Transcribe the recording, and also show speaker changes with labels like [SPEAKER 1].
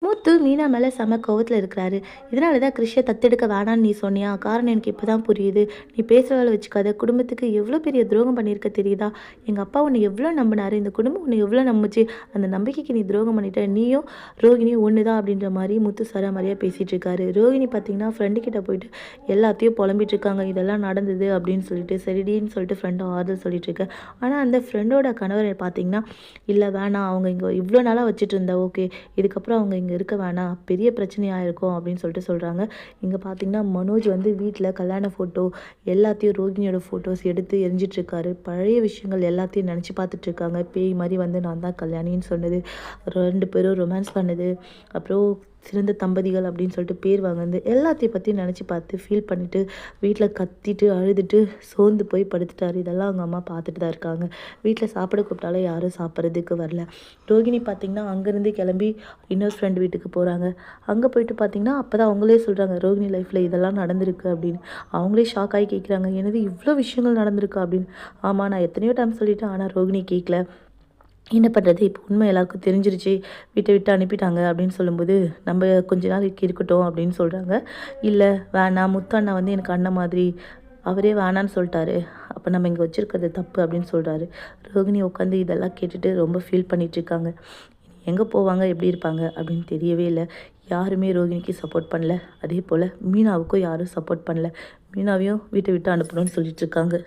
[SPEAKER 1] மூத்து மீனா மேலே செம கோவத்தில் இருக்கிறாரு. இதனால தான் கிறிஷை தத்தெடுக்க வேணான்னு நீ சொன்னியா? காரணம் எனக்கு இப்போ தான் புரியுது. நீ பேசுகிற வேலை வச்சுக்காத. குடும்பத்துக்கு எவ்வளோ பெரிய துரோகம் பண்ணியிருக்க தெரியுதா? எங்கள் அப்பா உன்னை எவ்வளோ நம்பினாரு, இந்த குடும்பம் உன்னை எவ்வளோ நம்பிச்சு. அந்த நம்பிக்கைக்கு நீ துரோகம் பண்ணிட்ட. நீயும் ரோகிணியும் ஒன்று தான் அப்படின்ற மாதிரி முத்து சராமரியாக பேசிகிட்டு இருக்காரு. ரோகிணி பார்த்தீங்கன்னா ஃப்ரெண்டு கிட்ட போயிட்டு எல்லாத்தையும் புலம்பிட்டு இருக்காங்க. இதெல்லாம் நடந்தது அப்படின்னு சொல்லிட்டு சரிடின்னு சொல்லிட்டு ஃப்ரெண்டை ஆறுதல் சொல்லிட்டு இருக்க. ஆனால் அந்த ஃப்ரெண்டோட கணவர் பார்த்தீங்கன்னா, இல்லை வேணாம், அவங்க இங்கே இவ்வளோ நாளாக வச்சுட்டு இருந்தா ஓகே, இதுக்கப்புறம் அவங்க இங்கே இருக்க வேணாம், பெரிய பிரச்சனையாக இருக்கும் அப்படின்னு சொல்லிட்டு சொல்கிறாங்க. இங்கே பார்த்தீங்கன்னா மனோஜ் வந்து வீட்டில் கல்யாண ஃபோட்டோ எல்லாத்தையும் ரோகிணியோட ஃபோட்டோஸ் எடுத்து எரிஞ்சிட்ருக்காரு. பழைய விஷயங்கள் எல்லாத்தையும் நினச்சி பார்த்துட்ருக்காங்க. பேய் மாதிரி வந்து நான் தான் கல்யாணின்னு சொன்னது, 2 பேரும் ரொமான்ஸ் பண்ணது, அப்புறம் சிறந்த தம்பதிகள் அப்படின்னு சொல்லிட்டு பேர் வாங்கினது எல்லாத்தையும் பற்றி நினச்சி பார்த்து ஃபீல் பண்ணிவிட்டு வீட்டில் கத்திட்டு அழுதுட்டு சோர்ந்து போய் படுத்துட்டாரு. இதெல்லாம் அவங்க அம்மா பார்த்துட்டு தான் இருக்காங்க. வீட்டில் சாப்பிட கூப்பிட்டாலும் யாரும் சாப்பிட்றதுக்கு வரல. ரோகிணி பார்த்திங்கன்னா அங்கேருந்து கிளம்பி இன்னொரு ஃப்ரெண்ட் வீட்டுக்கு போகிறாங்க. அங்கே போயிட்டு பார்த்திங்கன்னா அப்போ தான் அவங்களே சொல்கிறாங்க ரோகிணி லைஃப்பில் இதெல்லாம் நடந்திருக்கு அப்படின்னு. அவங்களே ஷாக் ஆகி கேட்குறாங்க, எனது இவ்வளோ விஷயங்கள் நடந்திருக்கு அப்படின்னு. ஆமாம், நான் எத்தனையோ டைம் சொல்லிட்டேன், ஆனால் ரோகிணி கேட்கல. என்ன பண்ணுறது, இப்போ உண்மை எல்லாருக்கும் தெரிஞ்சிருச்சு, வீட்டை விட்டு அனுப்பிட்டாங்க அப்படின்னு சொல்லும்போது நம்ம கொஞ்ச நாளைக்கு இருக்கட்டும் அப்படின்னு சொல்கிறாங்க. இல்லை வேணாம், முத்து அண்ணா வந்து எனக்கு அண்ணன் மாதிரி, அவரே வேணான்னு சொல்லிட்டாரு, அப்போ நம்ம இங்கே வச்சுருக்கிறது தப்பு அப்படின்னு சொல்கிறாரு. ரோகிணி உட்காந்து இதெல்லாம் கேட்டுட்டு ரொம்ப ஃபீல் பண்ணிகிட்ருக்காங்க. எங்கே போவாங்க, எப்படி இருப்பாங்க அப்படின்னு தெரியவே இல்லை. யாருமே ரோகிணிக்கு சப்போர்ட் பண்ணல. அதே போல் மீனாவுக்கும் யாரும் சப்போர்ட் பண்ணல. மீனாவையும் வீட்டை விட்டு அனுப்பணும்னு சொல்லிட்டு இருக்காங்க.